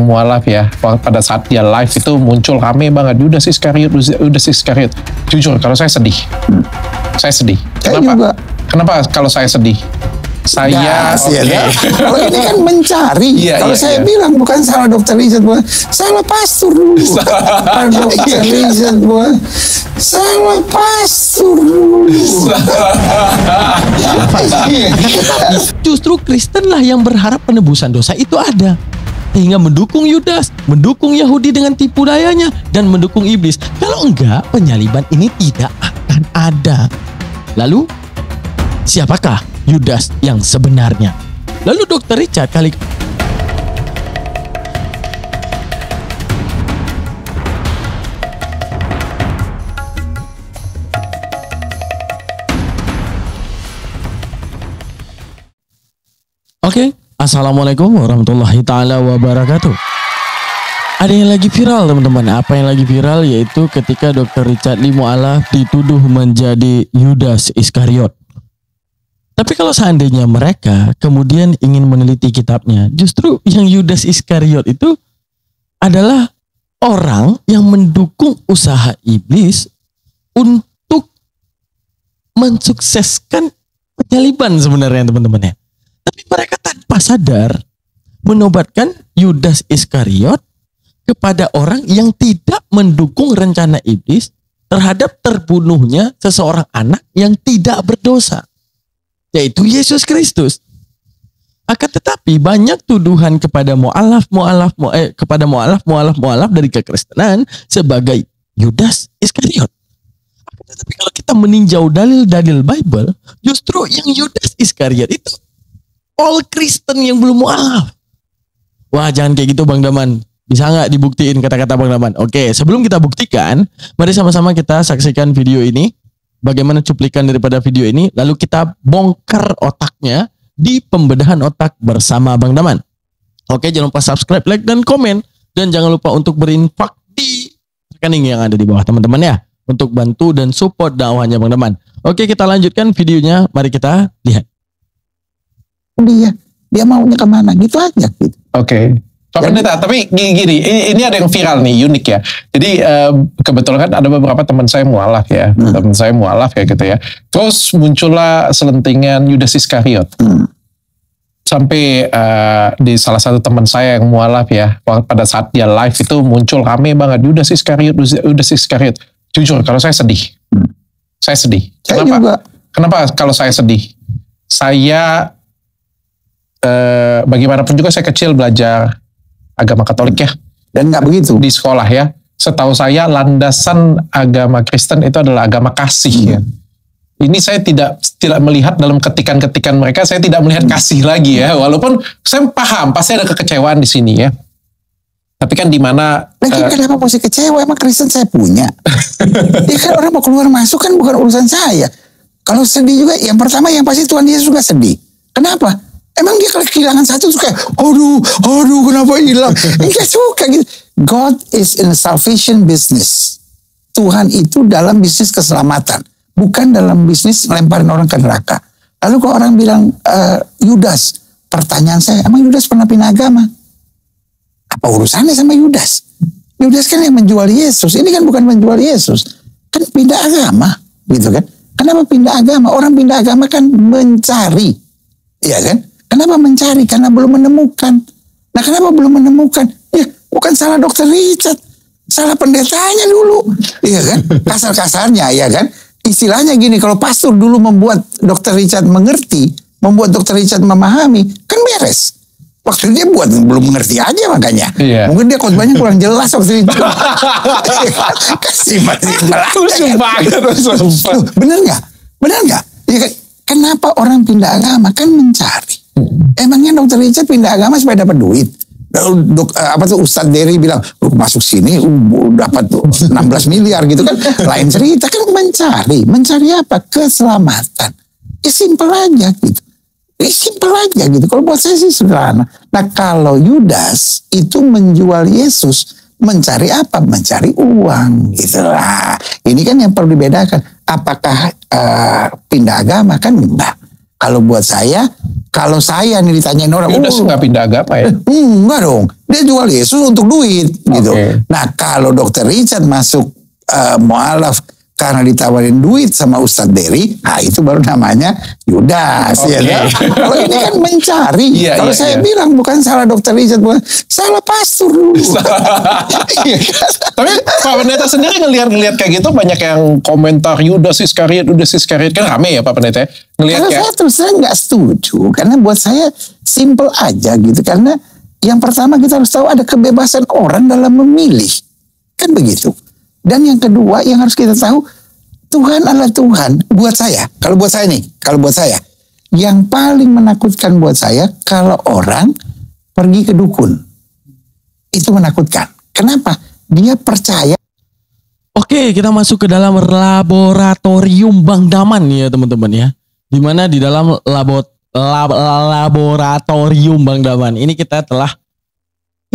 mualaf ya, pada saat dia live itu muncul rame banget Yudas Iskariot. Jujur kalau saya sedih. Saya sedih. Kenapa kalau saya sedih? Saya kalau ini kan mencari. Kalau saya bilang bukan salah Dr. Richard, salah pastor dulu. Dr. Richard, salah pastor dulu. Justru Kristen lah yang berharap penebusan dosa itu ada, sehingga mendukung Yudas, mendukung Yahudi dengan tipu dayanya, dan mendukung iblis. Kalau enggak, penyaliban ini tidak akan ada. Lalu, siapakah Yudas yang sebenarnya? Lalu Dr. Richard kali Oke, Assalamualaikum warahmatullahi ta'ala wabarakatuh. Ada yang lagi viral teman-teman. Apa yang lagi viral yaitu ketika Dr. Richard Lee Mu'alaf dituduh menjadi Yudas Iskariot. Tapi kalau seandainya mereka kemudian ingin meneliti kitabnya, justru yang Yudas Iskariot itu adalah orang yang mendukung usaha iblis untuk mensukseskan penyaliban sebenarnya teman-teman ya. Tapi mereka tanpa sadar menobatkan Yudas Iskariot kepada orang yang tidak mendukung rencana iblis terhadap terbunuhnya seseorang anak yang tidak berdosa, yaitu Yesus Kristus. Akan tetapi banyak tuduhan kepada mu'alaf dari kekristenan sebagai Yudas Iskariot. Akan tetapi kalau kita meninjau dalil-dalil Bible, justru yang Yudas Iskariot itu all Kristen yang belum mu'alaf. Wah, jangan kayak gitu Bang Daman. Bisa nggak dibuktiin kata-kata Bang Daman? Oke, sebelum kita buktikan, mari sama-sama kita saksikan video ini. Bagaimana cuplikan daripada video ini, lalu kita bongkar otaknya di pembedahan otak bersama Bang Daman. Oke, jangan lupa subscribe, like, dan komen. Dan jangan lupa untuk berinfak di rekening yang ada di bawah teman-teman ya, untuk bantu dan support dakwahnya Bang Daman. Oke, kita lanjutkan videonya. Mari kita lihat. Dia maunya kemana gitu aja gitu. Oke. Pak Pendeta, tapi gini, ini ada yang viral nih, unik ya. Jadi kebetulan kan ada beberapa teman saya mualaf ya, gitu ya. Terus muncullah selentingan Yudas Iskariot. Sampai di salah satu teman saya yang mualaf ya, pada saat dia live itu muncul rame banget Yudas Iskariot. Jujur kalau saya sedih. Saya sedih. Kenapa kalau saya sedih? Saya bagaimanapun juga saya kecil belajar agama Katolik ya, dan nggak begitu di sekolah ya. Setahu saya landasan agama Kristen itu adalah agama kasih ya. Ini saya tidak melihat dalam ketikan-ketikan mereka, saya tidak melihat kasih lagi ya. Walaupun saya paham pasti ada kekecewaan di sini ya. Tapi kan di mana? Kenapa mesti kecewa? Emang Kristen saya punya. Ya kan orang mau keluar masuk kan bukan urusan saya. Kalau sedih juga, yang pertama yang pasti Tuhan Yesus juga sedih. Kenapa? Emang dia kalau kehilangan satu suka, aduh kenapa hilang? Enggak suka gitu. God is in a salvation business. Tuhan itu dalam bisnis keselamatan, bukan dalam bisnis lemparin orang ke neraka. Lalu kalau orang bilang Yudas, pertanyaan saya, emang Yudas pernah pindah agama? Apa urusannya sama Yudas? Yudas kan yang menjual Yesus. Ini kan bukan menjual Yesus, kan pindah agama, gitu kan? Kenapa pindah agama? Orang pindah agama kan mencari, ya kan? Kenapa mencari? Karena belum menemukan. Nah, kenapa belum menemukan? Ya, bukan salah Dr. Richard, salah pendetanya dulu, iya kan? Kasar-kasarnya, ya kan? Istilahnya gini, kalau pastor dulu membuat Dr. Richard mengerti, membuat Dr. Richard memahami, kan beres. Waktu dia buat belum mengerti aja makanya. Iya. Mungkin dia khotbahnya kurang jelas waktu itu. Kasih Bener nggak? Ya kan? Kenapa orang pindah agama? Kan mencari. Emangnya Dr. Richard pindah agama supaya dapat duit? Ustadz Dery bilang, masuk sini dapat 16 miliar gitu kan? Lain cerita kan mencari apa? Keselamatan. Ya simpel aja gitu. Kalau buat saya sih sederhana. Nah kalau Yudas itu menjual Yesus, mencari apa? Mencari uang gitu lah. Ini kan yang perlu dibedakan. Apakah pindah agama? Kan enggak. Kalau buat saya, kalau saya nih ditanyain orang, Yudas nggak pindah agama ya? Enggak dong. Dia jual Yesus untuk duit gitu. Oke. Nah kalau Dr. Richard masuk mualaf karena ditawarin duit sama Ustadz Berry, nah itu baru namanya Yudas. Oke. Ya kan? Kalau ini kan mencari. Iya, Kalau iya, saya iya. bilang bukan salah Dr. Richard, bukan salah pastor dulu. Iya kan? Tapi Pak Pendeta sendiri ngelihat kayak gitu banyak yang komentar Yudas Iskariot kan rame ya Pak Pendeta. Ngelihat Kalau kayak saya terus terang nggak setuju, karena buat saya simple aja gitu. Karena yang pertama kita harus tahu ada kebebasan orang dalam memilih, kan begitu. Dan yang kedua yang harus kita tahu, Tuhan adalah Tuhan. Buat saya, kalau buat saya, yang paling menakutkan buat saya kalau orang pergi ke dukun, itu menakutkan. Kenapa? Dia percaya. Oke, kita masuk ke dalam laboratorium Bang Daman nih ya teman-teman ya. Dimana di dalam laboratorium Bang Daman ini kita telah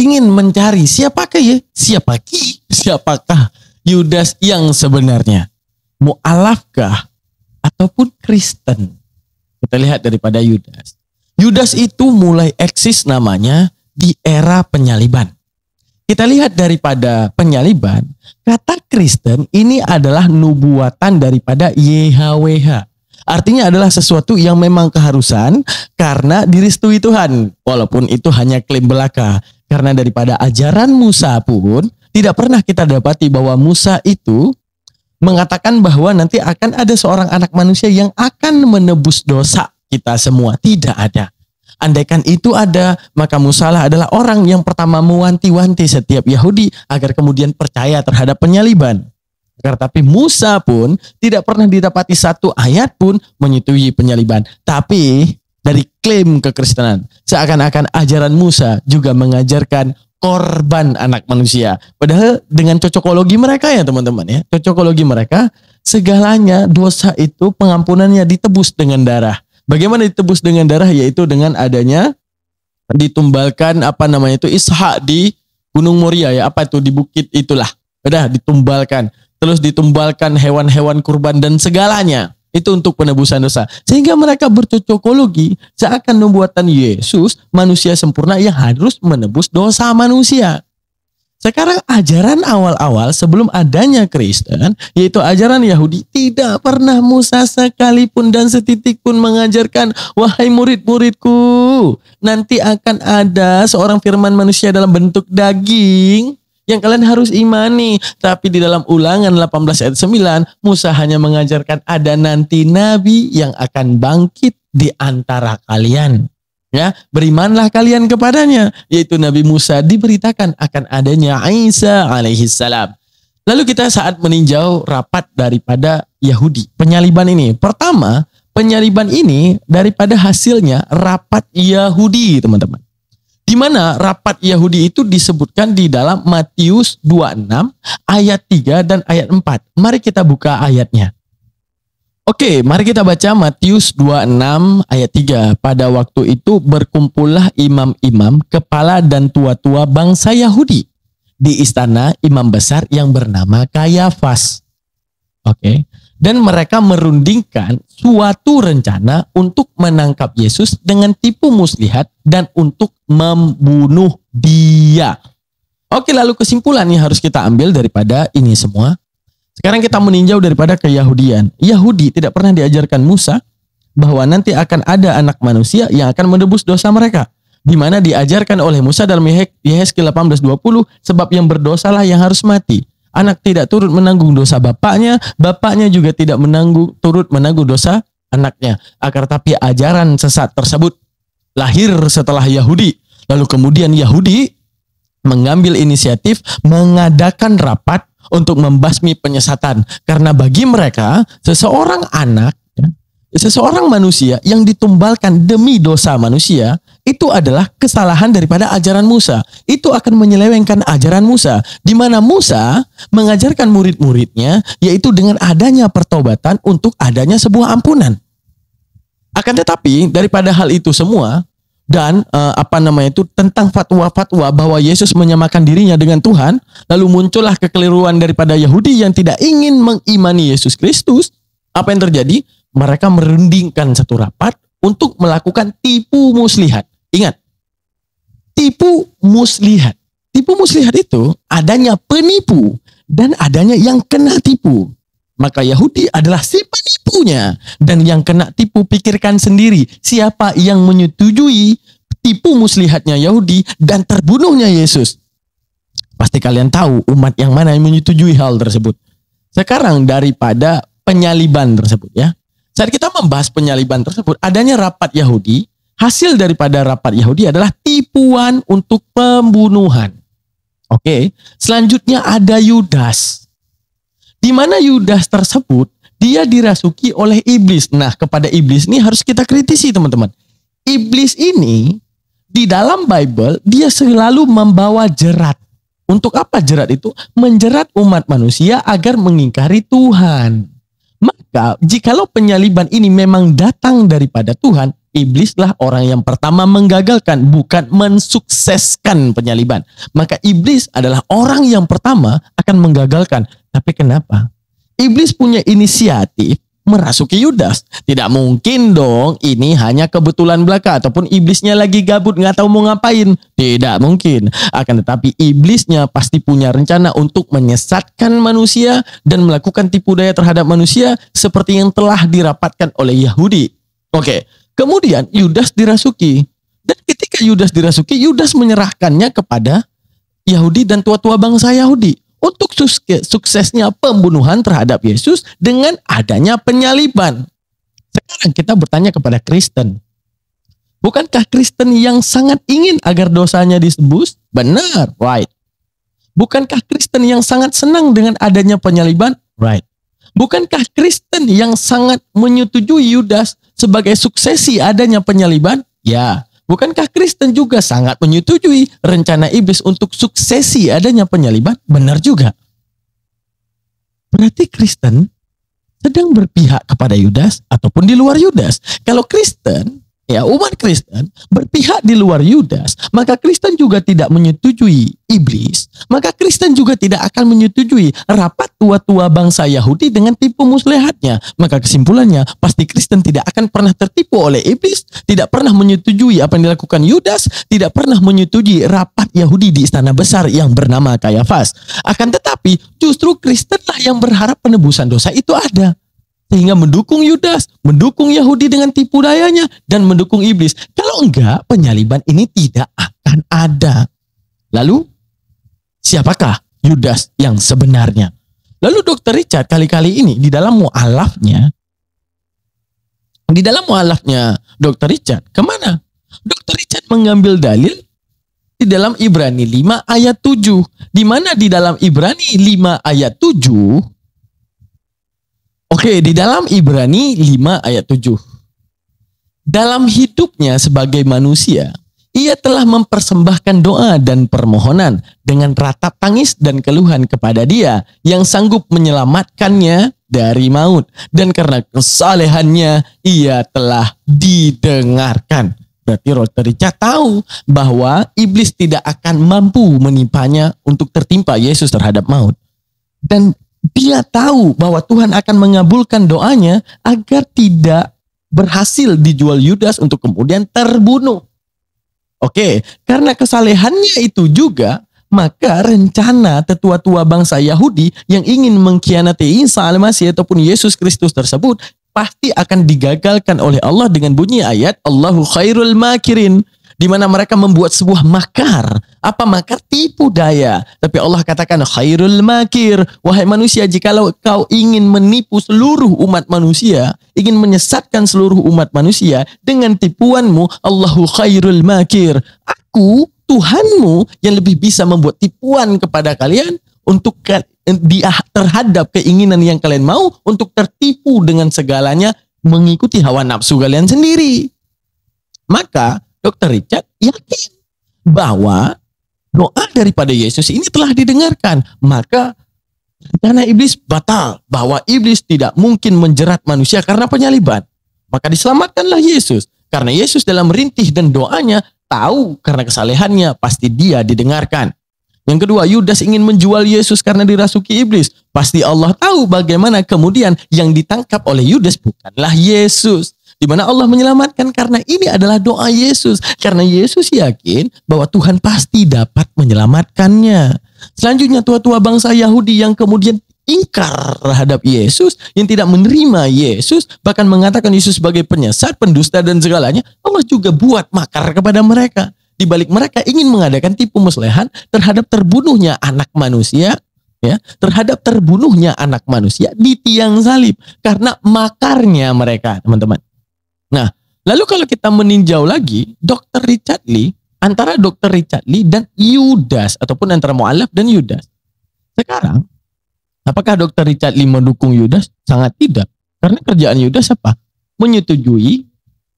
ingin mencari siapakah Yudas yang sebenarnya, mu'alafkah ataupun Kristen. Kita lihat daripada Yudas. Yudas itu mulai eksis namanya di era penyaliban. Kita lihat daripada penyaliban, kata Kristen ini adalah nubuatan daripada YHWH. Artinya adalah sesuatu yang memang keharusan karena direstui Tuhan. Walaupun itu hanya klaim belaka. Karena daripada ajaran Musa pun tidak pernah kita dapati bahwa Musa itu mengatakan bahwa nanti akan ada seorang anak manusia yang akan menebus dosa kita semua. Tidak ada. Andaikan itu ada, maka Musa adalah orang yang pertama mewanti-wanti setiap Yahudi agar kemudian percaya terhadap penyaliban. Tetapi Musa pun tidak pernah didapati satu ayat pun menyetujui penyaliban. Tapi dari klaim kekristenan, seakan-akan ajaran Musa juga mengajarkan korban anak manusia. Padahal dengan cocokologi mereka ya teman-teman ya. Cocokologi mereka, segalanya dosa itu pengampunannya ditebus dengan darah. Bagaimana ditebus dengan darah? Yaitu dengan adanya ditumbalkan Ishak di Gunung Moria ya. Apa itu di bukit itulah. Udah ditumbalkan. Terus ditumbalkan hewan-hewan kurban dan segalanya. Itu untuk penebusan dosa. Sehingga mereka bercocokologi seakan nubuatan Yesus manusia sempurna yang harus menebus dosa manusia. Sekarang ajaran awal-awal sebelum adanya Kristen, yaitu ajaran Yahudi, tidak pernah Musa sekalipun dan setitik pun mengajarkan, wahai murid-muridku, nanti akan ada seorang firman manusia dalam bentuk daging yang kalian harus imani. Tapi di dalam Ulangan 18 ayat 9, Musa hanya mengajarkan ada nanti nabi yang akan bangkit di antara kalian. Ya, berimanlah kalian kepadanya, yaitu Nabi Musa diberitakan akan adanya Isa alaihissalam. Lalu kita saat meninjau rapat daripada Yahudi, penyaliban ini. Pertama, penyaliban ini daripada hasilnya rapat Yahudi, teman-teman. Di mana rapat Yahudi itu disebutkan di dalam Matius 26 ayat 3 dan ayat 4. Mari kita buka ayatnya. Oke, mari kita baca Matius 26 ayat 3. Pada waktu itu berkumpullah imam-imam, kepala dan tua-tua bangsa Yahudi di istana imam besar yang bernama Kayafas. Oke. Dan mereka merundingkan suatu rencana untuk menangkap Yesus dengan tipu muslihat dan untuk membunuh dia. Oke, lalu kesimpulan yang harus kita ambil daripada ini semua. Sekarang kita meninjau daripada keyahudian. Yahudi tidak pernah diajarkan Musa bahwa nanti akan ada anak manusia yang akan menebus dosa mereka. Di mana diajarkan oleh Musa dalam Yehezkiel 18:20, sebab yang berdosalah yang harus mati. Anak tidak turut menanggung dosa bapaknya, bapaknya juga tidak turut menanggung dosa anaknya. Akan tetapi ajaran sesat tersebut lahir setelah Yahudi. Lalu kemudian Yahudi mengambil inisiatif mengadakan rapat untuk membasmi penyesatan. Karena bagi mereka, seseorang anak, seseorang manusia yang ditumbalkan demi dosa manusia, itu adalah kesalahan daripada ajaran Musa. Itu akan menyelewengkan ajaran Musa. Di mana Musa mengajarkan murid-muridnya, yaitu dengan adanya pertobatan untuk adanya sebuah ampunan. Akan tetapi, daripada hal itu semua, dan tentang fatwa-fatwa bahwa Yesus menyamakan dirinya dengan Tuhan, lalu muncullah kekeliruan daripada Yahudi yang tidak ingin mengimani Yesus Kristus. Apa yang terjadi? Mereka merundingkan satu rapat untuk melakukan tipu muslihat. Ingat, tipu muslihat. Tipu muslihat itu adanya penipu dan adanya yang kena tipu. Maka Yahudi adalah si penipunya. Dan yang kena tipu pikirkan sendiri siapa yang menyetujui tipu muslihatnya Yahudi dan terbunuhnya Yesus. Pasti kalian tahu umat yang mana yang menyetujui hal tersebut. Sekarang daripada penyaliban tersebut ya. Saat kita membahas penyaliban tersebut, adanya rapat Yahudi, hasil daripada rapat Yahudi adalah tipuan untuk pembunuhan. Oke, selanjutnya ada Yudas. Di mana Yudas tersebut, dia dirasuki oleh iblis. Nah, kepada iblis ini harus kita kritisi teman-teman. Iblis ini, di dalam Bible, dia selalu membawa jerat. Untuk apa jerat itu? Menjerat umat manusia agar mengingkari Tuhan. Maka, jikalau penyaliban ini memang datang daripada Tuhan, iblislah orang yang pertama menggagalkan, bukan mensukseskan penyaliban. Maka iblis adalah orang yang pertama akan menggagalkan. Tapi kenapa? Iblis punya inisiatif merasuki Yudas. Tidak mungkin dong ini hanya kebetulan belaka ataupun iblisnya lagi gabut nggak tahu mau ngapain. Tidak mungkin. Akan tetapi iblisnya pasti punya rencana untuk menyesatkan manusia dan melakukan tipu daya terhadap manusia seperti yang telah dirapatkan oleh Yahudi. Oke, kemudian Yudas dirasuki. Dan ketika Yudas dirasuki, Yudas menyerahkannya kepada Yahudi dan tua-tua bangsa Yahudi untuk suksesnya pembunuhan terhadap Yesus dengan adanya penyaliban. Sekarang kita bertanya kepada Kristen. Bukankah Kristen yang sangat ingin agar dosanya ditebus? Benar, right. Bukankah Kristen yang sangat senang dengan adanya penyaliban? Right. Bukankah Kristen yang sangat menyetujui Yudas sebagai suksesi adanya penyaliban? Ya. Bukankah Kristen juga sangat menyetujui rencana iblis untuk suksesi adanya penyaliban? Benar juga. Berarti Kristen sedang berpihak kepada Yudas ataupun di luar Yudas. Kalau Kristen, ya umat Kristen berpihak di luar Yudas, maka Kristen juga tidak menyetujui iblis. Maka Kristen juga tidak akan menyetujui rapat tua-tua bangsa Yahudi dengan tipu muslihatnya. Maka kesimpulannya, pasti Kristen tidak akan pernah tertipu oleh iblis, tidak pernah menyetujui apa yang dilakukan Yudas, tidak pernah menyetujui rapat Yahudi di istana besar yang bernama Kayafas. Akan tetapi, justru Kristenlah yang berharap penebusan dosa itu ada. Sehingga mendukung Yudas, mendukung Yahudi dengan tipu dayanya, dan mendukung iblis. Kalau enggak, penyaliban ini tidak akan ada. Lalu, siapakah Yudas yang sebenarnya? Lalu Dr. Richard kali-kali ini di dalam mu'alafnya Dr. Richard kemana? Dr. Richard mengambil dalil di dalam Ibrani 5 ayat 7. Di mana di dalam Ibrani 5 ayat 7? Oke, di dalam Ibrani 5 ayat 7. Dalam hidupnya sebagai manusia, ia telah mempersembahkan doa dan permohonan dengan ratap tangis dan keluhan kepada Dia yang sanggup menyelamatkannya dari maut. Dan karena kesalehannya, ia telah didengarkan. Berarti Dr. Richard tahu bahwa iblis tidak akan mampu menimpanya untuk tertimpa Yesus terhadap maut. Dan dia tahu bahwa Tuhan akan mengabulkan doanya agar tidak berhasil dijual Yudas untuk kemudian terbunuh. Oke, karena kesalehannya itu juga, maka rencana tetua-tua bangsa Yahudi yang ingin mengkhianati Isa al-Masih ataupun Yesus Kristus tersebut pasti akan digagalkan oleh Allah dengan bunyi ayat Allahu khairul makirin, di mana mereka membuat sebuah makar. Apa makar? Tipu daya. Tapi Allah katakan khairul makir. Wahai manusia, jikalau kau ingin menipu seluruh umat manusia, ingin menyesatkan seluruh umat manusia dengan tipuanmu, Allahu khairul makir. Aku, Tuhanmu, yang lebih bisa membuat tipuan kepada kalian untuk terhadap keinginan yang kalian mau, untuk tertipu dengan segalanya, mengikuti hawa nafsu kalian sendiri. Maka Dr. Richard yakin bahwa doa daripada Yesus ini telah didengarkan. Maka rencana iblis batal, bahwa iblis tidak mungkin menjerat manusia karena penyaliban. Maka diselamatkanlah Yesus. Karena Yesus dalam merintih dan doanya tahu karena kesalehannya pasti dia didengarkan. Yang kedua, Yudas ingin menjual Yesus karena dirasuki iblis. Pasti Allah tahu bagaimana kemudian yang ditangkap oleh Yudas bukanlah Yesus. Di mana Allah menyelamatkan karena ini adalah doa Yesus. Karena Yesus yakin bahwa Tuhan pasti dapat menyelamatkannya. Selanjutnya tua-tua bangsa Yahudi yang kemudian ingkar terhadap Yesus, yang tidak menerima Yesus, bahkan mengatakan Yesus sebagai penyesat, pendusta dan segalanya, Allah juga buat makar kepada mereka. Di balik mereka ingin mengadakan tipu muslihat terhadap terbunuhnya anak manusia, ya, terhadap terbunuhnya anak manusia di tiang salib karena makarnya mereka, teman-teman. Nah, lalu kalau kita meninjau lagi, Dr. Richard Lee, antara Dr. Richard Lee dan Yudas, ataupun antara Mu'allaf dan Yudas. Sekarang, apakah Dr. Richard Lee mendukung Yudas? Sangat tidak. Karena kerjaan Yudas apa? Menyetujui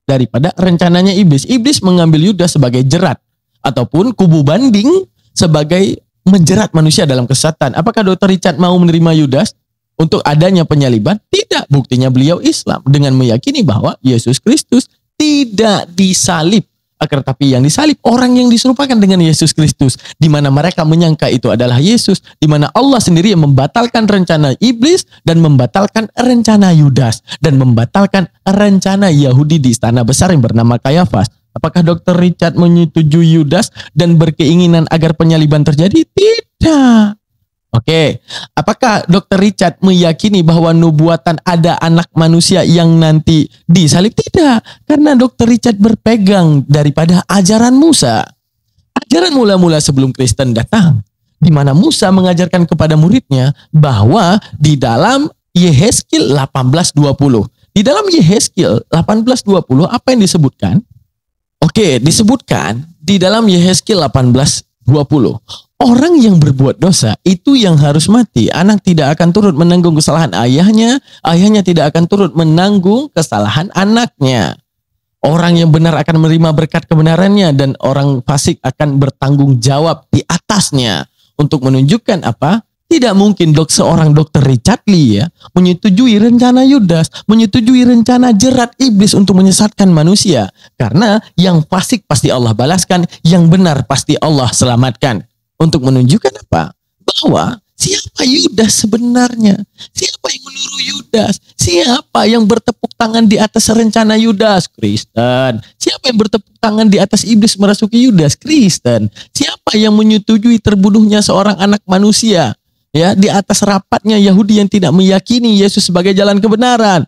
daripada rencananya iblis. Iblis mengambil Yudas sebagai jerat, ataupun kubu banding sebagai menjerat manusia dalam kesesatan. Apakah Dr. Richard mau menerima Yudas untuk adanya penyaliban? Tidak. Buktinya beliau Islam dengan meyakini bahwa Yesus Kristus tidak disalib. Akan tetapi yang disalib orang yang diserupakan dengan Yesus Kristus. Di mana mereka menyangka itu adalah Yesus. Di mana Allah sendiri yang membatalkan rencana iblis dan membatalkan rencana Yudas. Dan membatalkan rencana Yahudi di istana besar yang bernama Kayafas. Apakah Dr. Richard menyetujui Yudas dan berkeinginan agar penyaliban terjadi? Tidak. Oke, apakah Dr. Richard meyakini bahwa nubuatan ada anak manusia yang nanti disalib? Tidak, karena Dr. Richard berpegang daripada ajaran Musa. Ajaran mula-mula sebelum Kristen datang, di mana Musa mengajarkan kepada muridnya bahwa di dalam Yehezkiel 18:20. Di dalam Yehezkiel 18:20 apa yang disebutkan? Oke, disebutkan di dalam Yehezkiel 18:20. Orang yang berbuat dosa itu yang harus mati. Anak tidak akan turut menanggung kesalahan ayahnya. Ayahnya tidak akan turut menanggung kesalahan anaknya. Orang yang benar akan menerima berkat kebenarannya dan orang fasik akan bertanggung jawab di atasnya. Untuk menunjukkan apa? Tidak mungkin seorang Dr. Richard Lee ya menyetujui rencana Yudas, menyetujui rencana jerat iblis untuk menyesatkan manusia. Karena yang fasik pasti Allah balaskan, yang benar pasti Allah selamatkan. Untuk menunjukkan apa? Bahwa siapa Yudas sebenarnya? Siapa yang menyuruh Yudas? Siapa yang bertepuk tangan di atas rencana Yudas? Kristen. Siapa yang bertepuk tangan di atas iblis merasuki Yudas? Kristen. Siapa yang menyetujui terbunuhnya seorang anak manusia? Ya, di atas rapatnya Yahudi yang tidak meyakini Yesus sebagai jalan kebenaran.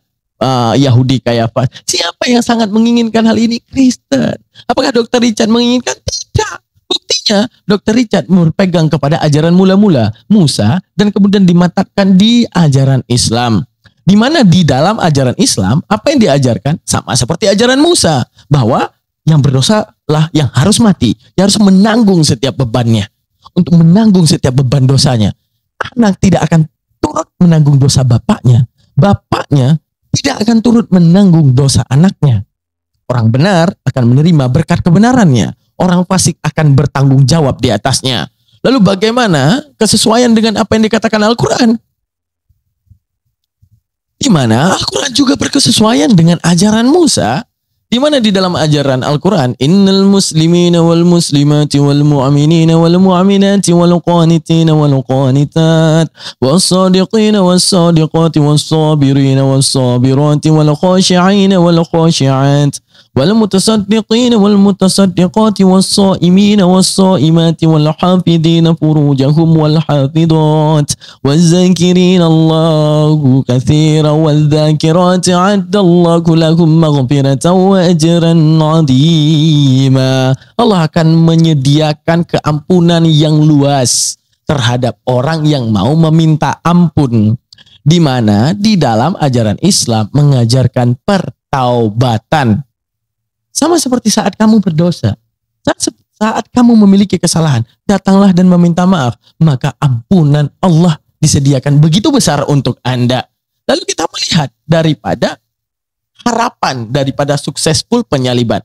Yahudi Kayafas. Siapa yang sangat menginginkan hal ini? Kristen. Apakah Dr. Richard menginginkan? Tidak. Buktinya Dr. Richard berpegang kepada ajaran mula-mula Musa dan kemudian dimantapkan di ajaran Islam. Di mana di dalam ajaran Islam apa yang diajarkan sama seperti ajaran Musa, bahwa yang berdosa lah yang harus mati, yang harus menanggung setiap bebannya. Untuk menanggung setiap beban dosanya. Anak tidak akan turut menanggung dosa bapaknya. Bapaknya tidak akan turut menanggung dosa anaknya. Orang benar akan menerima berkat kebenarannya. Orang fasik akan bertanggung jawab di atasnya. Lalu bagaimana kesesuaian dengan apa yang dikatakan Al-Quran? Di mana Al-Quran juga berkesesuaian dengan ajaran Musa. Di mana di dalam ajaran Al-Quran, innal muslimina wal muslimati wal mu'minina wal mu'minati wal qanitina wal qanitat was sadiqina was sadiqati was sabirina was sabirati wal khashi'ina wal khashi'at wal mutasaddiqina wal mutasaddiqati was saimina was saimati wal hafidina furujahum wal hafidat waz zakirina Allahu katsiran wal zakirati 'addallahu lahum maghfiratan wa ajran 'azima. Allah akan menyediakan keampunan yang luas terhadap orang yang mau meminta ampun. Di mana di dalam ajaran Islam mengajarkan pertaubatan. Sama seperti saat kamu berdosa, saat kamu memiliki kesalahan, datanglah dan meminta maaf, maka ampunan Allah disediakan begitu besar untuk Anda. Lalu kita melihat daripada harapan daripada successful penyaliban.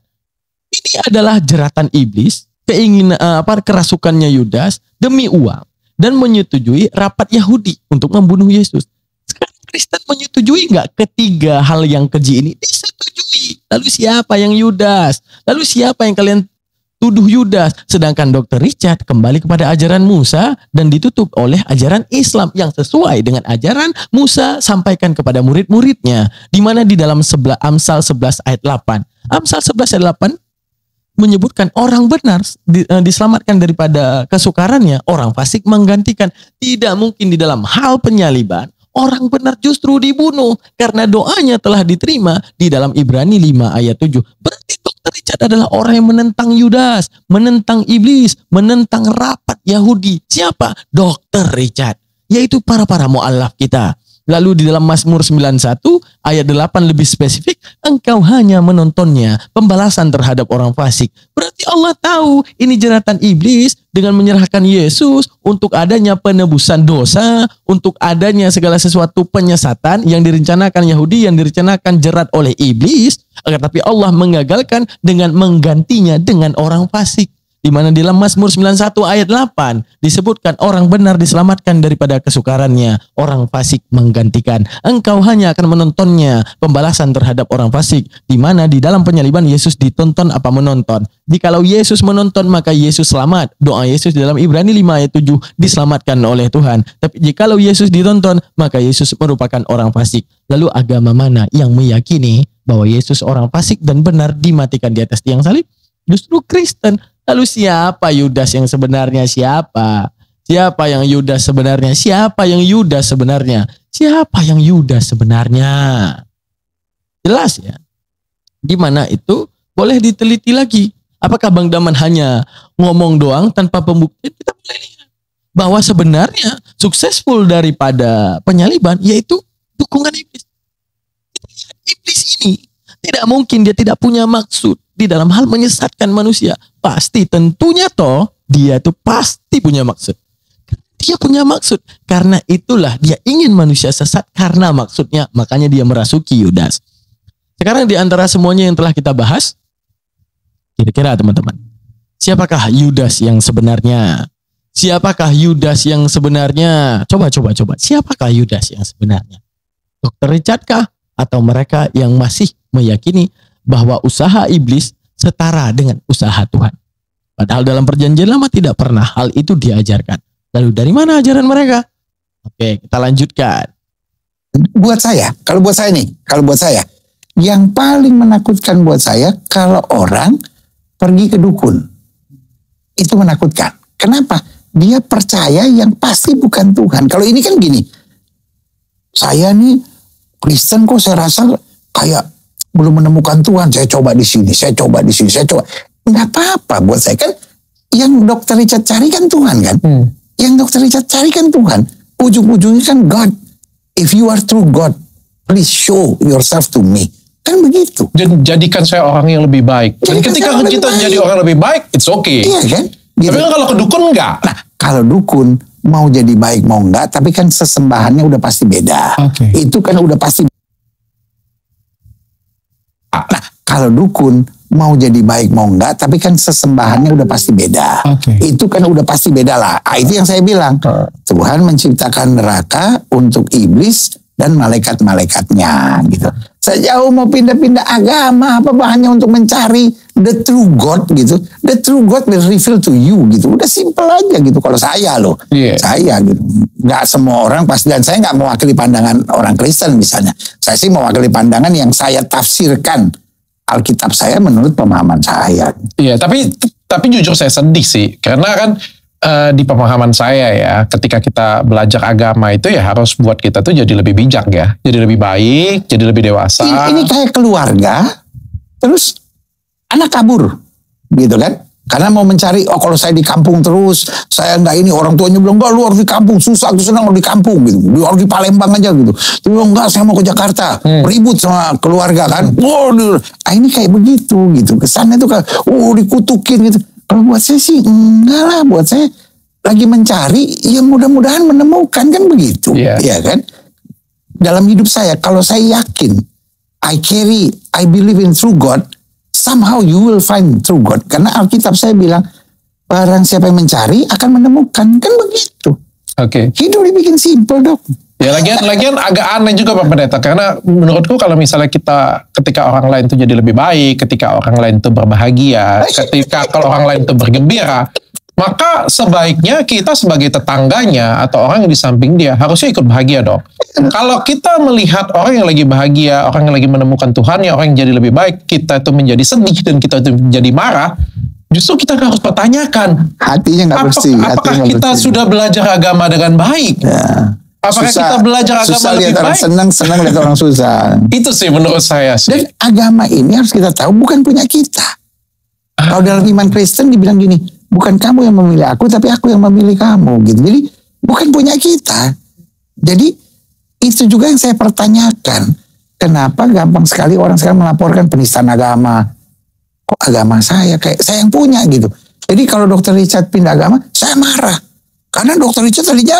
Ini adalah jeratan iblis, keinginan kerasukannya Yudas demi uang dan menyetujui rapat Yahudi untuk membunuh Yesus. Sekarang Kristen menyetujui nggak ketiga hal yang keji ini? Disetujui. Lalu siapa yang Yudas? Lalu siapa yang kalian tuduh Yudas. Sedangkan Dr. Richard kembali kepada ajaran Musa dan ditutup oleh ajaran Islam yang sesuai dengan ajaran Musa sampaikan kepada murid-muridnya. Di mana di dalam Amsal 11 ayat 8. Amsal 11 ayat 8 menyebutkan orang benar diselamatkan daripada kesukarannya, orang fasik menggantikan. Tidak mungkin di dalam hal penyaliban orang benar justru dibunuh karena doanya telah diterima di dalam Ibrani 5 ayat 7. Berarti Dr. Richard adalah orang yang menentang Yudas, menentang iblis, menentang rapat Yahudi. Siapa? Dr. Richard, yaitu para mu'alaf kita. Lalu di dalam Mazmur 91 ayat 8 lebih spesifik, engkau hanya menontonnya, pembalasan terhadap orang fasik. Berarti Allah tahu ini jeratan iblis dengan menyerahkan Yesus untuk adanya penebusan dosa, untuk adanya segala sesuatu penyesatan yang direncanakan Yahudi, yang direncanakan jerat oleh iblis, tapi Allah mengagalkan dengan menggantinya dengan orang fasik. Di mana di dalam Mazmur 91 ayat 8 disebutkan orang benar diselamatkan daripada kesukarannya, orang fasik menggantikan. Engkau hanya akan menontonnya, pembalasan terhadap orang fasik. Di mana di dalam penyaliban Yesus ditonton apa menonton. Jikalau Yesus menonton maka Yesus selamat. Doa Yesus di dalam Ibrani 5 ayat 7 diselamatkan oleh Tuhan. Tapi jikalau Yesus ditonton maka Yesus merupakan orang fasik. Lalu agama mana yang meyakini bahwa Yesus orang fasik dan benar dimatikan di atas tiang salib? Justru Kristen. Lalu siapa Yudas yang sebenarnya? Siapa yang Yudas sebenarnya? Siapa yang Yudas sebenarnya? Siapa yang Yudas sebenarnya? Jelas ya. Gimana itu? Boleh diteliti lagi. Apakah Bang Daman hanya ngomong doang tanpa pembuktian? Kita boleh lihat bahwa sebenarnya successful daripada penyaliban yaitu dukungan iblis. Iblis ini tidak mungkin dia tidak punya maksud di dalam hal menyesatkan manusia. Pasti tentunya dia tuh pasti punya maksud. Dia punya maksud. Karena itulah dia ingin manusia sesat karena maksudnya. Makanya dia merasuki Yudas. Sekarang di antara semuanya yang telah kita bahas, kira-kira teman-teman, siapakah Yudas yang sebenarnya? Siapakah Yudas yang sebenarnya? Coba. Siapakah Yudas yang sebenarnya? Dr. Richard kah? Atau mereka yang masih meyakini bahwa usaha iblis setara dengan usaha Tuhan. Padahal dalam perjanjian lama tidak pernah hal itu diajarkan. Lalu dari mana ajaran mereka? Oke, kita lanjutkan. Buat saya, kalau buat saya, yang paling menakutkan buat saya kalau orang pergi ke dukun. Itu menakutkan. Kenapa? Dia percaya yang pasti bukan Tuhan. Kalau ini kan gini, saya nih Kristen kok saya rasa kayak belum menemukan Tuhan, saya coba di sini. Nggak apa-apa buat saya kan. Yang Dr. Richard cari kan Tuhan kan. Yang Dr. Richard cari kan Tuhan. Ujung-ujungnya kan God. If you are true God, please show yourself to me. Kan begitu. Jadikan saya orang yang lebih baik. Dan ketika kita jadi orang lebih baik, it's okay. Iya kan? Gitu. Tapi kan kalau ke dukun enggak. Nah, kalau dukun mau jadi baik mau enggak, tapi kan sesembahannya udah pasti beda. Okay. Itu kan udah pasti. Nah, kalau dukun mau jadi baik mau enggak, tapi kan sesembahannya udah pasti beda. Okay. Itu kan udah pasti beda lah. Itu yang saya bilang. Tuhan menciptakan neraka untuk iblis dan malaikat-malaikatnya gitu. Sejauh mau pindah-pindah agama, apa bahannya untuk mencari the true God gitu. The true God will reveal to you gitu. Udah simple aja gitu kalau saya loh. Yeah. Saya gitu. Nggak semua orang pasti, dan saya nggak mewakili pandangan orang Kristen misalnya. Saya sih mewakili pandangan yang saya tafsirkan Alkitab saya menurut pemahaman saya. Iya, tapi jujur saya sedih sih. Karena kan di pemahaman saya ya, ketika kita belajar agama itu ya harus buat kita tuh jadi lebih bijak ya. Jadi lebih baik, jadi lebih dewasa. Ini kayak keluarga, terus anak kabur gitu kan. Karena mau mencari, kalau saya di kampung terus, saya enggak ini, orang tuanya bilang, enggak lu harus di kampung, susah, aku senang di kampung gitu. Lu harus di Palembang aja gitu. Dia bilang, enggak saya mau ke Jakarta, ribut sama keluarga kan. Ini kayak begitu gitu. Kesannya tuh kayak, dikutukin gitu. Kalau buat saya sih enggak lah, buat saya lagi mencari, ya mudah-mudahan menemukan kan begitu. Ya kan? Dalam hidup saya, kalau saya yakin, I believe in true God, somehow you will find true God. Karena Alkitab saya bilang, barang siapa yang mencari akan menemukan. Kan begitu. Oke. Hidup dibikin simple, Dok. Ya lagian agak aneh juga Pak Pendeta, karena menurutku kalau misalnya kita ketika orang lain itu jadi lebih baik, ketika orang lain itu berbahagia, ketika kalau orang lain itu bergembira, maka sebaiknya kita sebagai tetangganya atau orang yang di samping dia harusnya ikut bahagia dong. Kalau kita melihat orang yang lagi bahagia, orang yang lagi menemukan Tuhan, ya orang yang jadi lebih baik, kita itu menjadi sedih dan kita itu menjadi marah, justru kita harus pertanyakan, Hatinya nggak bersih. apakah kita sudah belajar agama dengan baik? Ya. Apakah kita belajar agama susah lebih lihat orang baik? senang lihat orang susah. Itu sih menurut saya sih. Dan agama ini harus kita tahu bukan punya kita. Kalau dalam iman Kristen dibilang gini, bukan kamu yang memilih aku, tapi aku yang memilih kamu gitu. Jadi bukan punya kita. Jadi itu juga yang saya pertanyakan. Kenapa gampang sekali orang sekarang melaporkan penistaan agama? Kok agama saya kayak saya yang punya gitu. Jadi kalau Dr. Richard pindah agama, saya marah. Karena Dr. Richard tadinya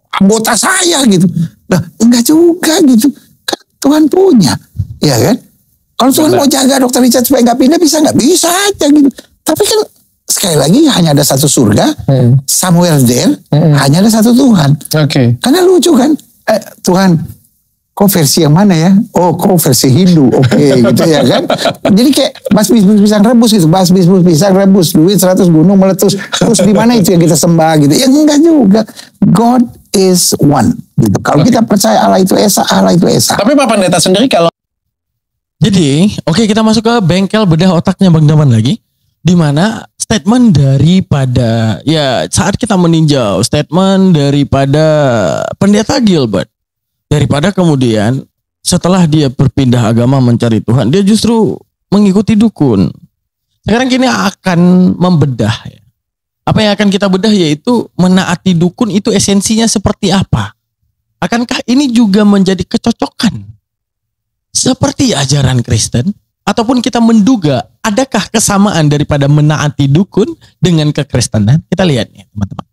anggota saya gitu. Nah, enggak juga gitu. Kan Tuhan punya. Ya kan? Kalau Tuhan mau jaga Dr. Richard supaya nggak pindah, bisa nggak? Bisa aja gitu. Tapi kan sekali lagi hanya ada satu surga. Somewhere there, hanya ada satu Tuhan. Oke. Karena lucu kan? Tuhan, kok versi yang mana ya? Oh, kok versi Hindu. Oke, gitu ya kan? Jadi kayak basbis pisang rebus gitu. Basbis pisang rebus. Duit 100 gunung meletus. Terus di mana itu yang kita sembah gitu? Ya enggak juga. God is one. Gitu. Kalau kita percaya Allah itu Esa, Allah itu Esa. Tapi Pak Pendeta sendiri kalau Jadi, oke, kita masuk ke bengkel bedah otaknya Bang Daman lagi. Di mana statement daripada, ya saat kita meninjau statement daripada Pendeta Gilbert. Daripada kemudian setelah dia berpindah agama mencari Tuhan, dia justru mengikuti dukun. Sekarang kini akan membedah. Ya. Apa yang akan kita bedah yaitu menaati dukun itu esensinya seperti apa? Akankah ini juga menjadi kecocokan seperti ajaran Kristen? Ataupun kita menduga adakah kesamaan daripada menaati dukun dengan kekristenan? Kita lihat nih teman-teman.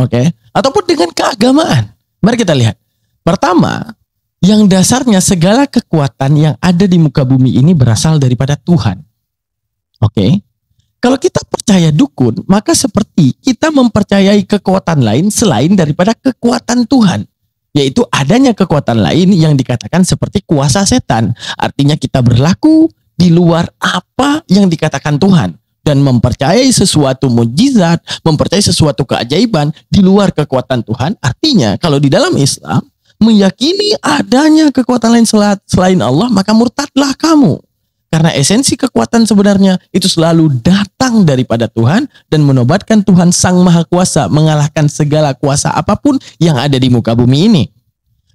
Oke. Ataupun dengan keagamaan. Mari kita lihat. Pertama, yang dasarnya segala kekuatan yang ada di muka bumi ini berasal daripada Tuhan. Oke. Kalau kita percaya dukun, maka seperti kita mempercayai kekuatan lain selain daripada kekuatan Tuhan. Yaitu adanya kekuatan lain yang dikatakan seperti kuasa setan. Artinya kita berlaku di luar apa yang dikatakan Tuhan. Dan mempercayai sesuatu mukjizat, mempercayai sesuatu keajaiban di luar kekuatan Tuhan. Artinya kalau di dalam Islam, meyakini adanya kekuatan lain selain Allah, maka murtadlah kamu. Karena esensi kekuatan sebenarnya itu selalu datang daripada Tuhan dan menobatkan Tuhan Sang Maha Kuasa mengalahkan segala kuasa apapun yang ada di muka bumi ini.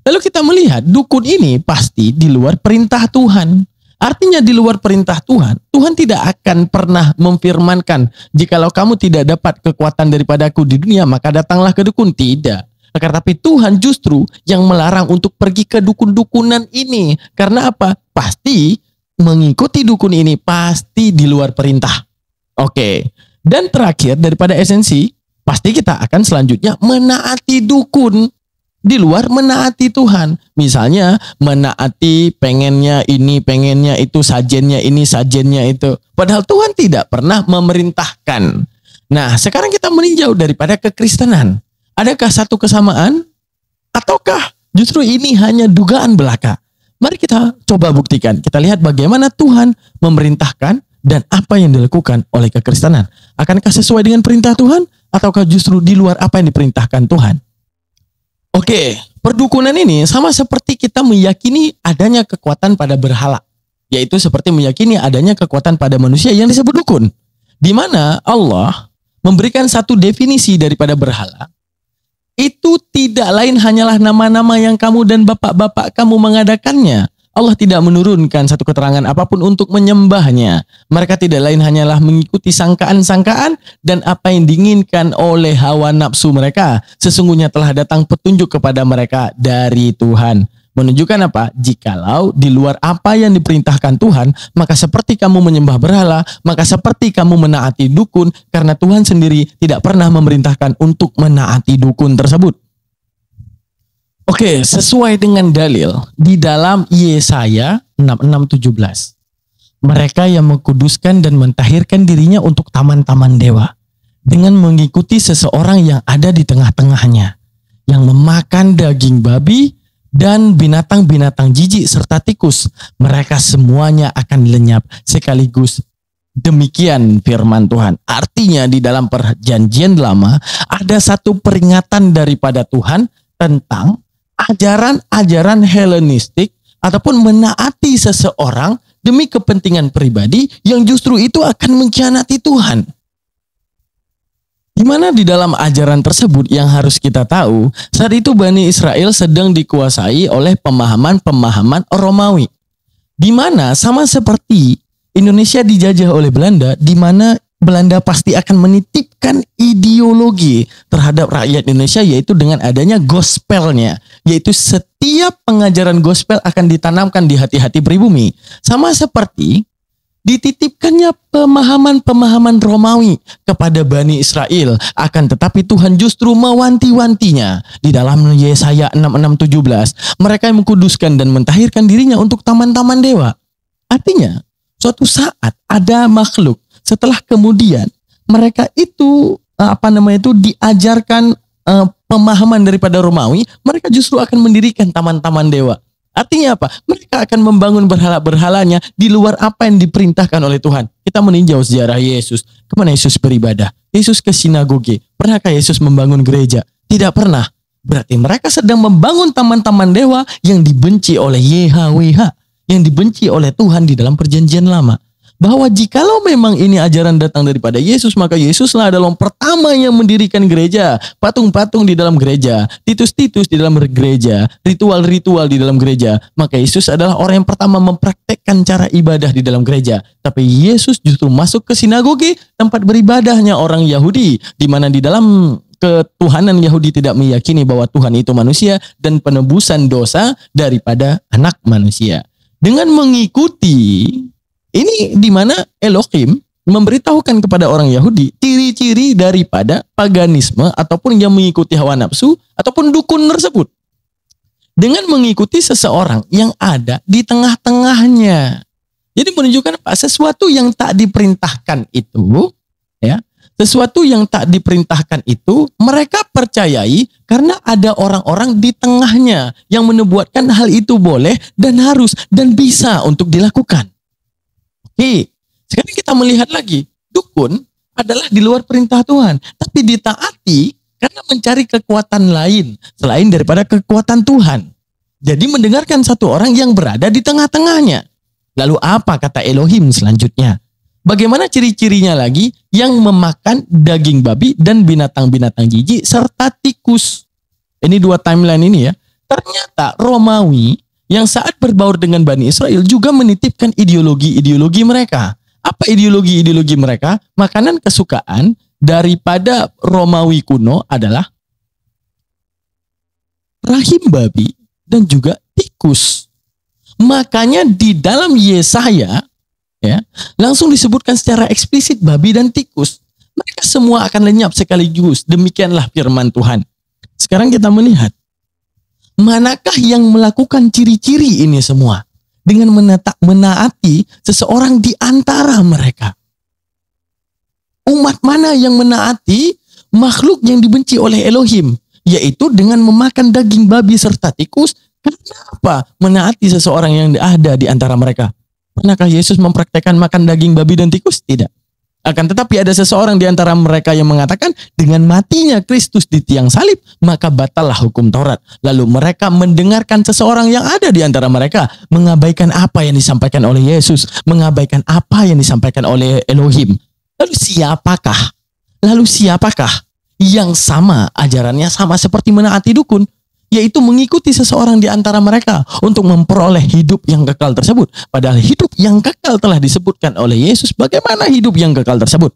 Lalu kita melihat dukun ini pasti di luar perintah Tuhan. Artinya di luar perintah Tuhan, Tuhan tidak akan pernah memfirmankan, jikalau kamu tidak dapat kekuatan daripadaku di dunia, maka datanglah ke dukun. Tidak. Akan tapi Tuhan justru yang melarang untuk pergi ke dukun-dukunan ini. Karena apa? Pasti mengikuti dukun ini pasti di luar perintah. Oke. Dan terakhir daripada esensi, pasti kita akan selanjutnya menaati dukun di luar menaati Tuhan. Misalnya menaati pengennya ini, pengennya itu, sajennya ini, sajennya itu. Padahal Tuhan tidak pernah memerintahkan. Nah, sekarang kita meninjau daripada kekristenan. Adakah satu kesamaan? Ataukah justru ini hanya dugaan belaka? Mari kita coba buktikan. Kita lihat bagaimana Tuhan memerintahkan dan apa yang dilakukan oleh kekristenan. Akankah sesuai dengan perintah Tuhan? Ataukah justru di luar apa yang diperintahkan Tuhan? Oke, perdukunan ini sama seperti kita meyakini adanya kekuatan pada berhala. Yaitu seperti meyakini adanya kekuatan pada manusia yang disebut dukun. Di mana Allah memberikan satu definisi daripada berhala. Itu tidak lain hanyalah nama-nama yang kamu dan bapak-bapak kamu mengadakannya. Allah tidak menurunkan satu keterangan apapun untuk menyembahnya. Mereka tidak lain hanyalah mengikuti sangkaan-sangkaan dan apa yang diinginkan oleh hawa nafsu mereka. Sesungguhnya telah datang petunjuk kepada mereka dari Tuhan. Menunjukkan apa? Jikalau di luar apa yang diperintahkan Tuhan, maka seperti kamu menyembah berhala, maka seperti kamu menaati dukun, karena Tuhan sendiri tidak pernah memerintahkan untuk menaati dukun tersebut. Oke, sesuai dengan dalil di dalam Yesaya 66:17. Mereka yang mengkuduskan dan mentahirkan dirinya untuk taman-taman dewa dengan mengikuti seseorang yang ada di tengah-tengahnya. yang memakan daging babi dan binatang-binatang jijik serta tikus. Mereka semuanya akan lenyap sekaligus. Demikian firman Tuhan. Artinya di dalam perjanjian lama ada satu peringatan daripada Tuhan tentang ajaran-ajaran Helenistik ataupun menaati seseorang demi kepentingan pribadi yang justru itu akan mengkhianati Tuhan. Di mana di dalam ajaran tersebut yang harus kita tahu, saat itu Bani Israel sedang dikuasai oleh pemahaman-pemahaman Romawi. Di mana sama seperti Indonesia dijajah oleh Belanda, di mana Belanda pasti akan menitipkan ideologi terhadap rakyat Indonesia, yaitu dengan adanya gospelnya, yaitu setiap pengajaran gospel akan ditanamkan di hati-hati pribumi. Sama seperti dititipkannya pemahaman-pemahaman Romawi kepada Bani Israel, akan tetapi Tuhan justru mewanti-wantinya di dalam Yesaya 66:17, mereka yang mengkuduskan dan mentahirkan dirinya untuk taman-taman dewa. Artinya, suatu saat ada makhluk setelah kemudian mereka itu diajarkan pemahaman daripada Romawi, mereka justru akan mendirikan taman-taman dewa. Artinya apa? Mereka akan membangun berhala-berhalanya di luar apa yang diperintahkan oleh Tuhan. Kita meninjau sejarah Yesus. Kemana Yesus beribadah? Yesus ke sinagoge. Pernahkah Yesus membangun gereja? Tidak pernah. Berarti mereka sedang membangun taman-taman dewa yang dibenci oleh YHWH, yang dibenci oleh Tuhan di dalam perjanjian lama. Bahwa jikalau memang ini ajaran datang daripada Yesus, maka Yesuslah adalah yang pertama yang mendirikan gereja, patung-patung di dalam gereja, titus-titus di dalam gereja, ritual-ritual di dalam gereja. Maka Yesus adalah orang yang pertama mempraktekkan cara ibadah di dalam gereja. Tapi Yesus justru masuk ke sinagoge, tempat beribadahnya orang Yahudi, di mana di dalam ketuhanan Yahudi tidak meyakini bahwa Tuhan itu manusia dan penebusan dosa daripada anak manusia. Dengan mengikuti ini, di mana Elohim memberitahukan kepada orang Yahudi ciri-ciri daripada paganisme ataupun yang mengikuti hawa nafsu ataupun dukun tersebut. Dengan mengikuti seseorang yang ada di tengah-tengahnya. Jadi menunjukkan apa? Sesuatu yang tak diperintahkan itu, ya, sesuatu yang tak diperintahkan itu mereka percayai karena ada orang-orang di tengahnya yang menubuatkan hal itu boleh dan harus dan bisa untuk dilakukan. Oke, sekarang kita melihat lagi, dukun adalah di luar perintah Tuhan, tapi ditaati karena mencari kekuatan lain selain daripada kekuatan Tuhan. Jadi mendengarkan satu orang yang berada di tengah-tengahnya. Lalu apa kata Elohim selanjutnya? Bagaimana ciri-cirinya lagi? Yang memakan daging babi dan binatang-binatang jijik serta tikus. Ini dua timeline ini ya. Ternyata Romawi yang saat berbaur dengan Bani Israel juga menitipkan ideologi-ideologi mereka. Apa ideologi-ideologi mereka? Makanan kesukaan daripada Romawi kuno adalah rahim babi dan juga tikus. Makanya di dalam Yesaya ya, langsung disebutkan secara eksplisit babi dan tikus. Mereka semua akan lenyap sekaligus. Demikianlah firman Tuhan. Sekarang kita melihat manakah yang melakukan ciri-ciri ini semua dengan menaati seseorang di antara mereka? Umat mana yang menaati makhluk yang dibenci oleh Elohim, yaitu dengan memakan daging babi serta tikus? Kenapa menaati seseorang yang ada di antara mereka? Pernahkah Yesus mempraktekkan makan daging babi dan tikus? Tidak. Akan tetapi ada seseorang di antara mereka yang mengatakan dengan matinya Kristus di tiang salib, maka batallah hukum Taurat. Lalu mereka mendengarkan seseorang yang ada di antara mereka mengabaikan apa yang disampaikan oleh Yesus, mengabaikan apa yang disampaikan oleh Elohim. Lalu siapakah yang sama ajarannya sama seperti menaati dukun? Yaitu mengikuti seseorang di antara mereka untuk memperoleh hidup yang kekal tersebut. Padahal hidup yang kekal telah disebutkan oleh Yesus. Bagaimana hidup yang kekal tersebut?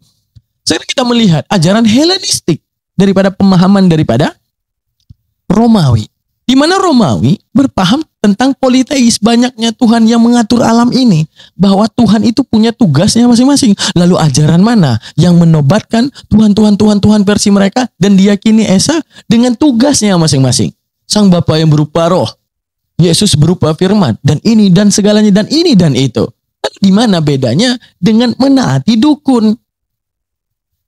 Sekarang kita melihat ajaran Helenistik daripada pemahaman daripada Romawi. Di mana Romawi berpaham tentang politeis, banyaknya Tuhan yang mengatur alam ini. Bahwa Tuhan itu punya tugasnya masing-masing. Lalu ajaran mana yang menobatkan Tuhan versi mereka dan diyakini Esa dengan tugasnya masing-masing? Sang Bapa yang berupa roh, Yesus berupa firman, dan ini dan segalanya, dan ini dan itu. Lalu di mana bedanya dengan menaati dukun?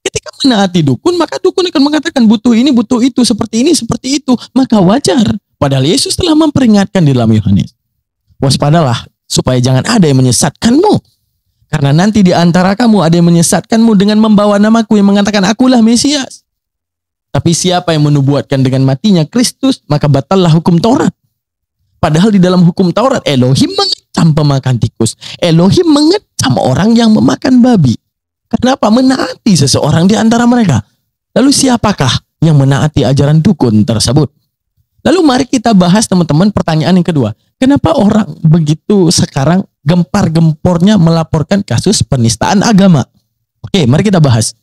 Ketika menaati dukun, maka dukun akan mengatakan butuh ini, butuh itu, seperti ini, seperti itu. Maka wajar. Padahal Yesus telah memperingatkan di dalam Yohanes. Waspadalah supaya jangan ada yang menyesatkanmu. Karena nanti di antara kamu ada yang menyesatkanmu dengan membawa namaku yang mengatakan akulah Mesias. Tapi siapa yang menubuatkan dengan matinya Kristus, maka batallah hukum Taurat. Padahal di dalam hukum Taurat, Elohim mengecam pemakan tikus. Elohim mengecam orang yang memakan babi. Kenapa? Menaati seseorang di antara mereka. Lalu siapakah yang menaati ajaran dukun tersebut? Lalu mari kita bahas teman-teman pertanyaan yang kedua. Kenapa orang begitu sekarang gempar-gempornya melaporkan kasus penistaan agama? Oke, mari kita bahas.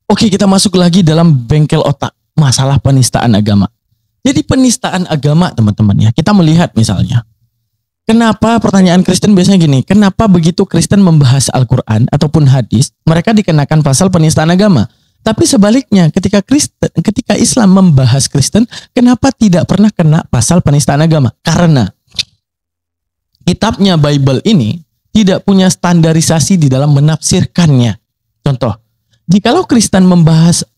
Oke, kita masuk lagi dalam bengkel otak masalah penistaan agama. Jadi penistaan agama teman-teman ya, kita melihat misalnya. Kenapa pertanyaan Kristen biasanya gini, kenapa begitu Kristen membahas Al-Quran ataupun hadis, mereka dikenakan pasal penistaan agama? Tapi sebaliknya, ketika Islam membahas Kristen, kenapa tidak pernah kena pasal penistaan agama? Karena kitabnya Bible ini tidak punya standarisasi di dalam menafsirkannya. Contoh, jikalau Kristen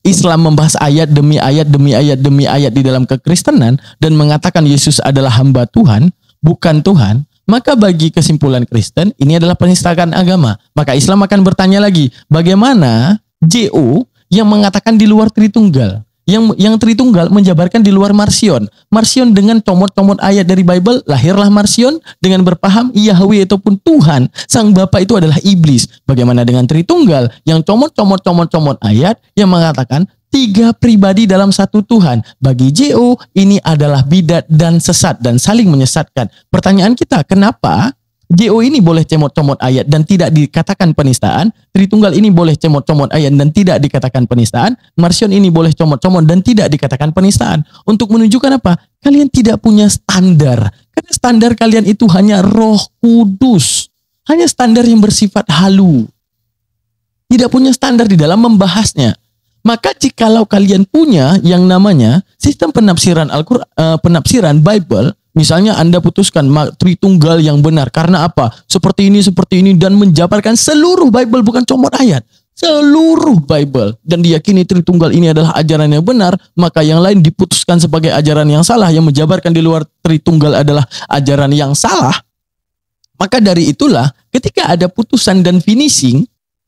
Islam membahas ayat demi ayat demi ayat demi ayat di dalam kekristenan dan mengatakan Yesus adalah hamba Tuhan, bukan Tuhan, maka bagi kesimpulan Kristen ini adalah penistaan agama. Maka Islam akan bertanya lagi, bagaimana JO yang mengatakan di luar Tritunggal, yang Tritunggal menjabarkan di luar Marsion. Marsion dengan comot-comot ayat dari Bible, lahirlah Marsion dengan berpaham Yahweh ataupun Tuhan, sang Bapa itu adalah iblis. Bagaimana dengan Tritunggal yang comot-comot ayat yang mengatakan 3 pribadi dalam satu Tuhan. Bagi JO ini adalah bidat dan sesat dan saling menyesatkan. Pertanyaan kita, kenapa JO ini boleh comot-comot ayat dan tidak dikatakan penistaan, Tritunggal ini boleh comot-comot ayat dan tidak dikatakan penistaan, Marsion ini boleh comot-comot dan tidak dikatakan penistaan? Untuk menunjukkan apa? Kalian tidak punya standar. Karena standar kalian itu hanya Roh Kudus. Hanya standar yang bersifat halu. Tidak punya standar di dalam membahasnya. Maka jikalau kalian punya yang namanya sistem penafsiran Al-Quran, penafsiran Bible, misalnya Anda putuskan Tritunggal yang benar karena apa? Seperti ini dan menjabarkan seluruh Bible, bukan comot ayat. Seluruh Bible dan diyakini Tritunggal ini adalah ajaran yang benar, maka yang lain diputuskan sebagai ajaran yang salah, yang menjabarkan di luar Tritunggal adalah ajaran yang salah. Maka dari itulah ketika ada putusan dan finishing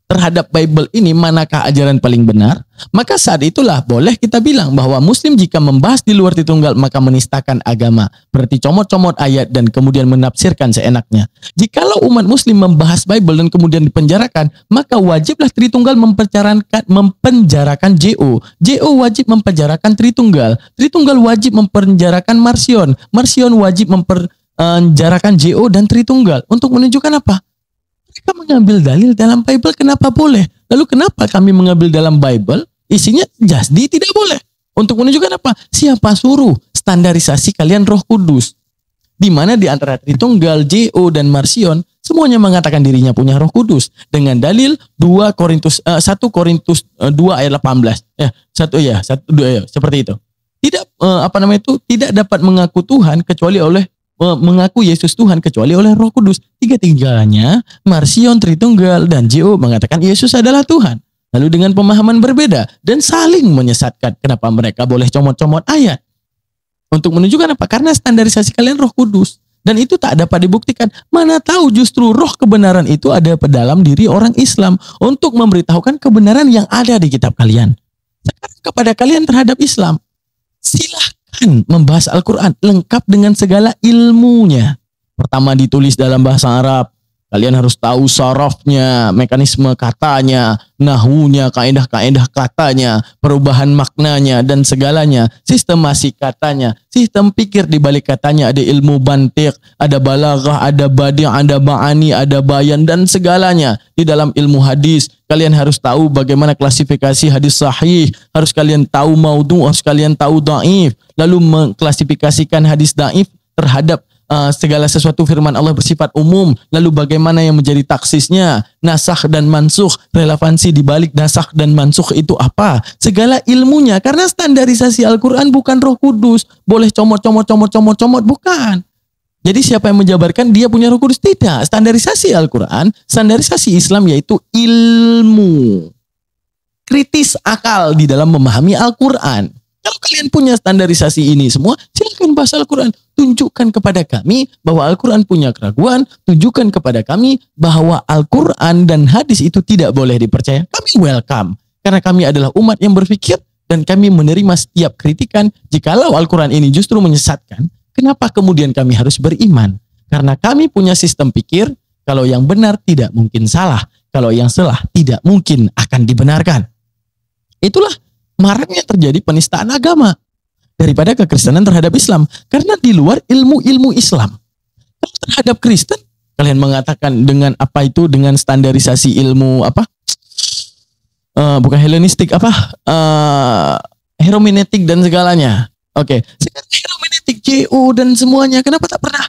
terhadap Bible ini manakah ajaran paling benar, maka saat itulah boleh kita bilang bahwa Muslim jika membahas di luar Tritunggal maka menistakan agama, berarti comot-comot ayat dan kemudian menafsirkan seenaknya. Jikalau umat Muslim membahas Bible dan kemudian dipenjarakan, maka wajiblah Tritunggal mempenjarakan JO. JO wajib mempenjarakan Tritunggal. Tritunggal wajib mempenjarakan Marsion. Marsion wajib mempenjarakan JO dan Tritunggal. Untuk menunjukkan apa? Mereka mengambil dalil dalam Bible, kenapa boleh? Lalu kenapa kami mengambil dalam Bible isinya jasdi tidak boleh? Untuk menunjukkan apa? Siapa suruh standarisasi kalian Roh Kudus? Di mana di antara Tritunggal, JO dan Marsion semuanya mengatakan dirinya punya Roh Kudus dengan dalil 1 Korintus 2 ayat 18. Seperti itu. Tidak tidak dapat mengaku Tuhan kecuali mengaku Yesus Tuhan kecuali oleh Roh Kudus. Tiga-tiganya, Marsion, Tritunggal, dan JO mengatakan Yesus adalah Tuhan. Lalu dengan pemahaman berbeda dan saling menyesatkan. Kenapa mereka boleh comot-comot ayat? Untuk menunjukkan apa? Karena standarisasi kalian Roh Kudus. Dan itu tak dapat dibuktikan. Mana tahu justru roh kebenaran itu ada dalam diri orang Islam untuk memberitahukan kebenaran yang ada di kitab kalian. Sekarang kepada kalian terhadap Islam, silahkan membahas Al-Quran lengkap dengan segala ilmunya. Pertama ditulis dalam bahasa Arab, kalian harus tahu sarafnya, mekanisme katanya, nahunya, kaedah-kaedah katanya, perubahan maknanya dan segalanya, sistemasi katanya, sistem pikir di balik katanya, ada ilmu bantiq, ada balaghah, ada badi', ada ma'ani, ada bayan dan segalanya. Di dalam ilmu hadis, kalian harus tahu bagaimana klasifikasi hadis sahih, harus kalian tahu maudhu', harus kalian tahu dhaif, lalu mengklasifikasikan hadis dhaif terhadap segala sesuatu firman Allah bersifat umum, lalu bagaimana yang menjadi taksisnya, nasakh dan mansukh, relevansi di balik nasakh dan mansukh itu apa, segala ilmunya. Karena standarisasi Al-Quran bukan Roh Kudus, boleh comot, bukan. Jadi siapa yang menjabarkan dia punya Roh Kudus? Tidak. Standarisasi Al-Quran, standarisasi Islam yaitu ilmu. kritis akal di dalam memahami Al-Quran. Kalau kalian punya standarisasi ini semua, silakan bahas Al-Quran. Tunjukkan kepada kami bahwa Al-Quran punya keraguan. Tunjukkan kepada kami bahwa Al-Quran dan hadis itu tidak boleh dipercaya. Kami welcome. Karena kami adalah umat yang berpikir dan kami menerima setiap kritikan. Jikalau Al-Quran ini justru menyesatkan, kenapa kemudian kami harus beriman? Karena kami punya sistem pikir, kalau yang benar tidak mungkin salah. Kalau yang salah tidak mungkin akan dibenarkan. Itulah maraknya terjadi penistaan agama daripada kekristenan terhadap Islam. Karena di luar ilmu-ilmu Islam. Kalau terhadap Kristen, kalian mengatakan dengan apa itu, dengan standarisasi ilmu apa? Bukan Helenistik, apa? Hermeneutik dan segalanya. Oke, sekarang hermeneutik, JU dan semuanya, kenapa tak pernah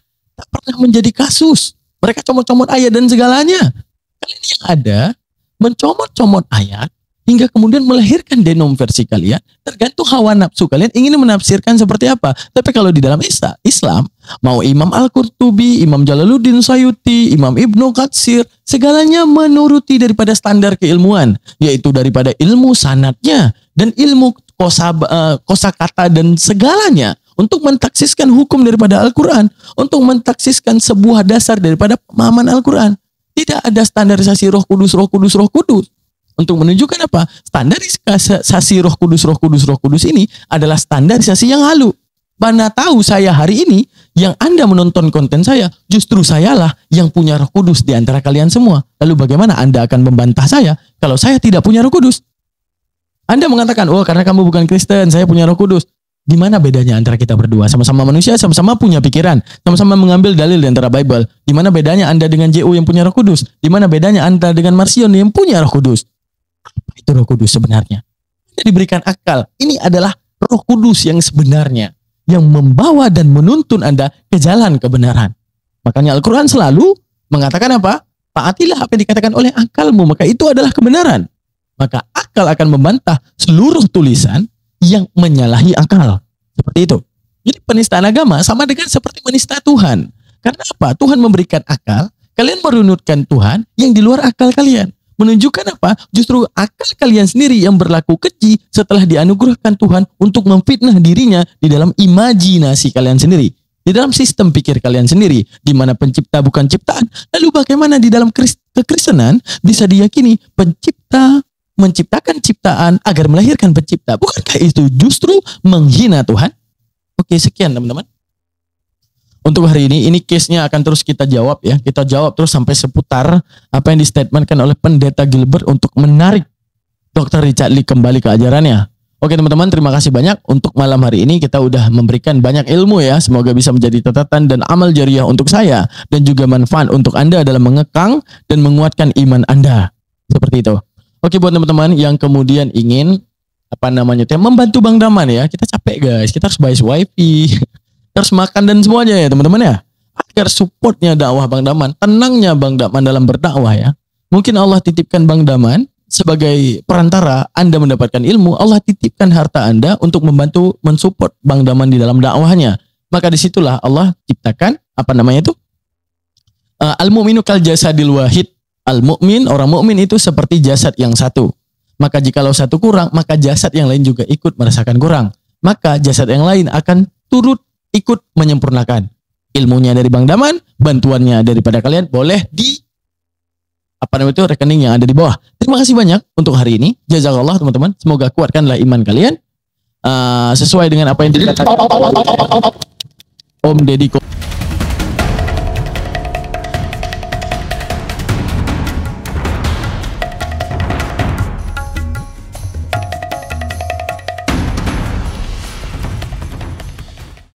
menjadi kasus? Mereka comot-comot ayat dan segalanya. Kalian yang ada mencomot-comot ayat hingga kemudian melahirkan denom versi kalian, tergantung hawa nafsu kalian ingin menafsirkan seperti apa. Tapi kalau di dalam Islam, mau Imam Al-Qurtubi, Imam Jalaluddin Sayuti, Imam Ibnu Katsir, segalanya menuruti daripada standar keilmuan, yaitu daripada ilmu sanadnya dan ilmu kosakata dan segalanya, untuk mentaksiskan hukum daripada Al-Quran, untuk mentaksiskan sebuah dasar daripada pemahaman Al-Quran. Tidak ada standarisasi roh kudus. Untuk menunjukkan apa? Standarisasi roh kudus ini adalah standarisasi yang halu. Mana tahu saya hari ini yang Anda menonton konten saya, justru sayalah yang punya roh kudus di antara kalian semua. Lalu bagaimana Anda akan membantah saya kalau saya tidak punya roh kudus? Anda mengatakan, oh karena kamu bukan Kristen, saya punya roh kudus. Di mana bedanya antara kita berdua? Sama-sama manusia, sama-sama punya pikiran, sama-sama mengambil dalil di antara Bible. Di mana bedanya Anda dengan JU yang punya roh kudus? Di mana bedanya Anda dengan Marsion yang punya roh kudus? Apa itu roh kudus sebenarnya? Anda diberikan akal. Ini adalah roh kudus yang sebenarnya, yang membawa dan menuntun Anda ke jalan kebenaran. Makanya Al-Quran selalu mengatakan apa? Taatilah apa yang dikatakan oleh akalmu, maka itu adalah kebenaran. Maka akal akan membantah seluruh tulisan yang menyalahi akal. Seperti itu. Jadi penistaan agama sama dengan seperti menista Tuhan. Karena apa? Tuhan memberikan akal, kalian merunutkan Tuhan yang di luar akal kalian. Menunjukkan apa? Justru akal kalian sendiri yang berlaku keji setelah dianugerahkan Tuhan untuk memfitnah dirinya di dalam imajinasi kalian sendiri. Di dalam sistem pikir kalian sendiri. Di mana pencipta bukan ciptaan. Lalu bagaimana di dalam kekristenan bisa diyakini pencipta menciptakan ciptaan agar melahirkan pencipta? Bukankah itu justru menghina Tuhan? Oke, sekian teman-teman. Untuk hari ini case-nya akan terus kita jawab ya. Kita jawab terus sampai seputar apa yang distatementkan oleh Pendeta Gilbert untuk menarik Dr. Richard Lee kembali ke ajarannya. Oke teman-teman, terima kasih banyak. Untuk malam hari ini kita udah memberikan banyak ilmu ya. Semoga bisa menjadi catatan dan amal jariah untuk saya. Dan juga manfaat untuk Anda dalam mengekang dan menguatkan iman Anda. Seperti itu. Oke, buat teman-teman yang kemudian ingin membantu Bang Daman ya. Kita capek guys, kita harus bayar wifi, harus makan dan semuanya ya teman-teman ya. Agar supportnya dakwah Bang Daman, tenangnya Bang Daman dalam berdakwah ya. Mungkin Allah titipkan Bang Daman sebagai perantara Anda mendapatkan ilmu. Allah titipkan harta Anda untuk membantu mensupport Bang Daman di dalam dakwahnya. Maka disitulah Allah ciptakan al-mu'minu kal jasadil wahid. Al-mu'min, orang mukmin itu seperti jasad yang satu. Maka jikalau satu kurang, maka jasad yang lain juga ikut merasakan kurang. Maka jasad yang lain akan turut ikut menyempurnakan. Ilmunya dari Bang Daman, bantuannya daripada kalian, boleh di rekening yang ada di bawah. Terima kasih banyak untuk hari ini. Jazakallah teman-teman. Semoga kuatkanlah iman kalian. Sesuai dengan apa yang dikatakan Om Deddy